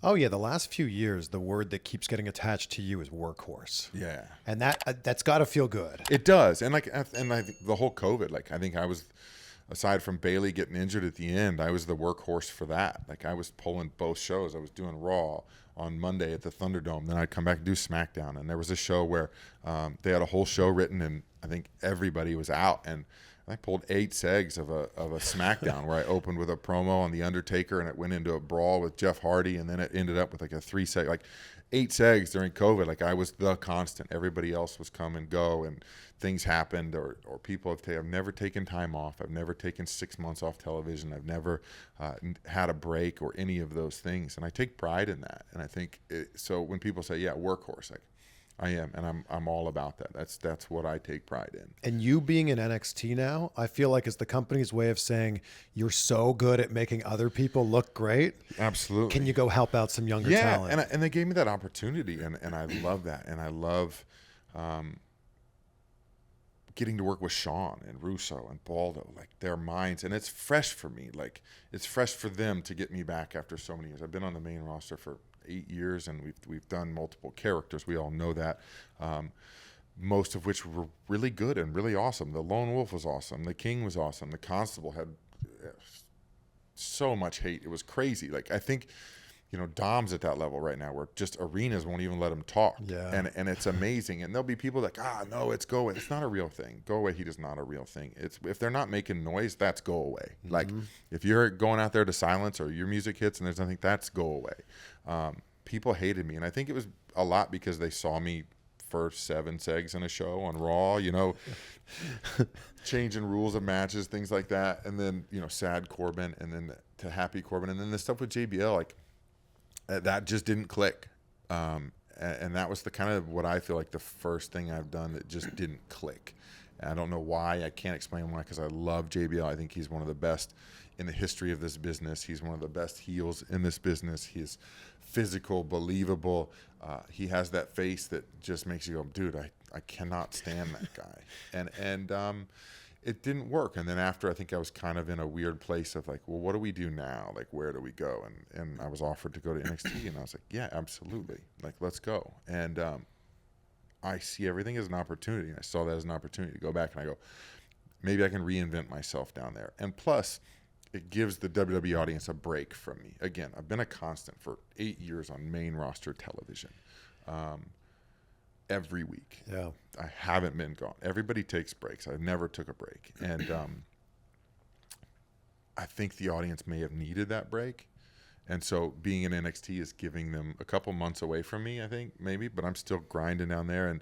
Oh yeah, the last few years, the word that keeps getting attached to you is workhorse. Yeah. And that's got to feel good. It does. And I think the whole COVID, like I think I was, aside from Bailey getting injured at the end, I was the workhorse for that. Like I was pulling both shows. I was doing Raw on Monday at the Thunderdome. Then I'd come back and do SmackDown. And there was a show where they had a whole show written, and I think everybody was out. And I pulled 8 segs of a SmackDown where I opened with a promo on The Undertaker, and it went into a brawl with Jeff Hardy, and then it ended up with like a 3-seg, like 8 segs during COVID. Like I was the constant. Everybody else was come and go, and things happened, or people have I've never taken time off. I've never taken 6 months off television. I've never had a break or any of those things, and I take pride in that. And I think so when people say, "Yeah, workhorse," like I am, and I'm all about that. That's what I take pride in. And you being in NXT now, I feel like is the company's way of saying you're so good at making other people look great. Absolutely. Can you go help out some younger talent? Yeah, and they gave me that opportunity, and I love that, and I love getting to work with Sean and Russo and Baldo, like their minds, and it's fresh for me. Like it's fresh for them to get me back after so many years. I've been on the main roster for 8 years, and we've done multiple characters. We all know that, most of which were really good and really awesome. The Lone Wolf was awesome. The King was awesome. The Constable had so much hate. It was crazy. Like I think, Dom's at that level right now where just arenas won't even let him talk. Yeah. And it's amazing. And there'll be people like, no, it's go away. It's not a real thing. Go away. He is not a real thing. It's if they're not making noise, that's go away. Mm-hmm. Like if you're going out there to silence or your music hits and there's nothing, that's go away. People hated me. And I think it was a lot because they saw me for 7 segs in a show on Raw, changing rules of matches, things like that. And then, sad Corbin, and then to happy Corbin. And then the stuff with JBL, like, that just didn't click. And that was the kind of what I feel like the first thing I've done that just didn't click. And I don't know why. I can't explain why, because I love JBL. I think he's one of the best in the history of this business. He's one of the best heels in this business. He's physical, believable. He has that face that just makes you go, dude, I cannot stand that guy. And it didn't work. And then after, I think I was kind of in a weird place of like, well, what do we do now? Like, where do we go? And I was offered to go to NXT, and I was like, yeah, absolutely. Like, let's go. And I see everything as an opportunity. And I saw that as an opportunity to go back, and I go, maybe I can reinvent myself down there. And plus, it gives the WWE audience a break from me. Again, I've been a constant for 8 years on main roster television. Every week. Yeah. I haven't been gone. Everybody takes breaks. I never took a break. And I think the audience may have needed that break. And so being in NXT is giving them a couple months away from me, I think, maybe. But I'm still grinding down there. And,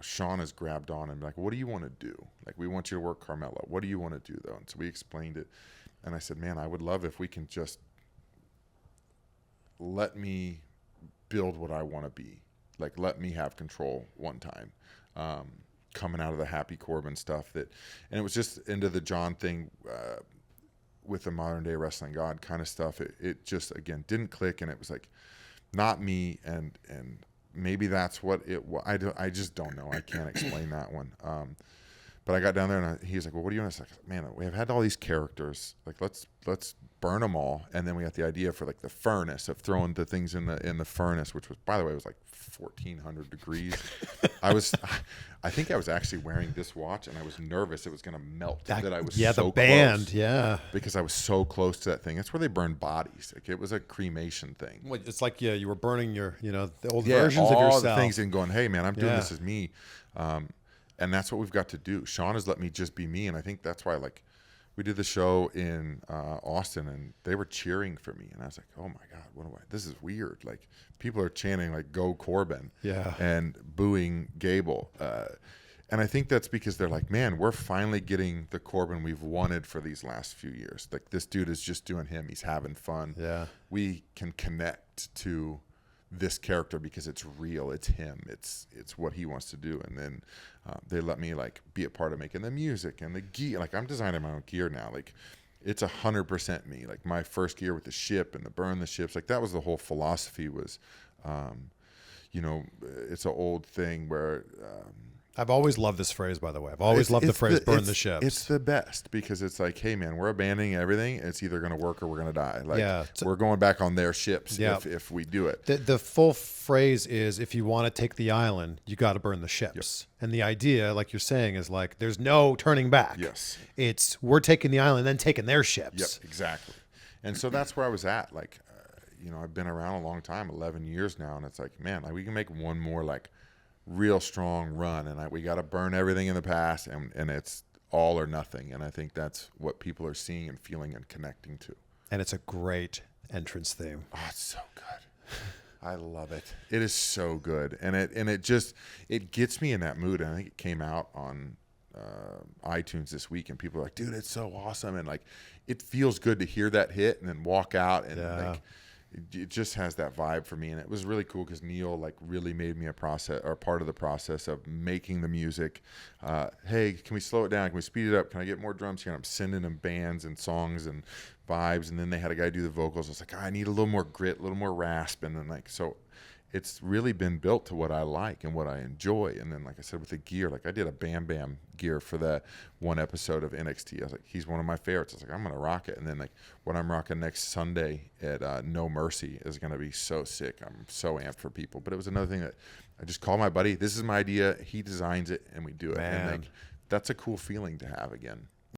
Sean has grabbed on and like, what do you want to do? Like, we want you to work Carmella. What do you want to do, though? And so we explained it. And I said, man, I would love if we can just let me build what I want to be. Like, let me have control one time, coming out of the Happy Corbin stuff. And it was just into the John thing with the modern day wrestling god kind of stuff. It just, again, didn't click, and it was like, not me, and maybe that's what it was. I just don't know. I can't explain that one. But I got down there, and he's like, well, what do you want to say? Man, we have had all these characters. Like, let's burn them all. And then we got the idea for like the furnace, of throwing the things in the furnace, which was, by the way, it was like 1,400 degrees. I think I was actually wearing this watch, and I was nervous it was going to melt. That I was so the band, close. yeah. Because I was so close to that thing. That's where they burn bodies. Like, it was a cremation thing. Well, it's like, you were burning your, the old versions of all yourself. the things, and going, hey man, I'm doing this as me. And that's what we've got to do. Sean has let me just be me. And I think that's why, like, we did the show in Austin, and they were cheering for me. And I was like, oh my God, this is weird. Like, people are chanting like, go Corbin, and booing Gable. And I think that's because they're like, man, we're finally getting the Corbin we've wanted for these last few years. Like, this dude is just doing him. He's having fun. Yeah. We can connect to this character because it's real. It's him. It's what he wants to do. And then they let me like be a part of making the music and the gear. Like, I'm designing my own gear now. Like, it's 100% me. Like, my first gear with the ship and the burn the ships, like, that was the whole philosophy. Was it's an old thing where I've always loved this phrase, by the way. I've always loved the phrase "burn the ships." It's the best because it's like, hey man, we're abandoning everything. It's either going to work or we're going to die. Like we're going back on their ships if we do it. The full phrase is, if you want to take the island, you got to burn the ships. Yep. And the idea, like you're saying, is like there's no turning back. Yes. It's we're taking the island, then taking their ships. Yep, exactly. And so that's where I was at. Like, I've been around a long time, 11 years now, and it's like, man, like we can make one more like real strong run, and we got to burn everything in the past, and it's all or nothing. And I think that's what people are seeing and feeling and connecting to. And it's a great entrance theme. Oh, it's so good. I love it. It is so good, and it gets me in that mood. And I think it came out on iTunes this week, and people are like, dude, it's so awesome. And like, it feels good to hear that hit and then walk out and like, it just has that vibe for me. And it was really cool because Neil like really made me a part of the process of making the music. Hey, can we slow it down? Can we speed it up? Can I get more drums here? And I'm sending them bands and songs and vibes. And then they had a guy do the vocals. I was like, I need a little more grit, a little more rasp. And then like, so it's really been built to what I like and what I enjoy. And then, like I said, with the gear, like I did a Bam Bam gear for that one episode of NXT. I was like, he's one of my favorites. I was like, I'm going to rock it. And then like what I'm rocking next Sunday at No Mercy is going to be so sick. I'm so amped for people. But it was another thing that I just called my buddy. This is my idea. He designs it and we do it. Man. And like, that's a cool feeling to have again.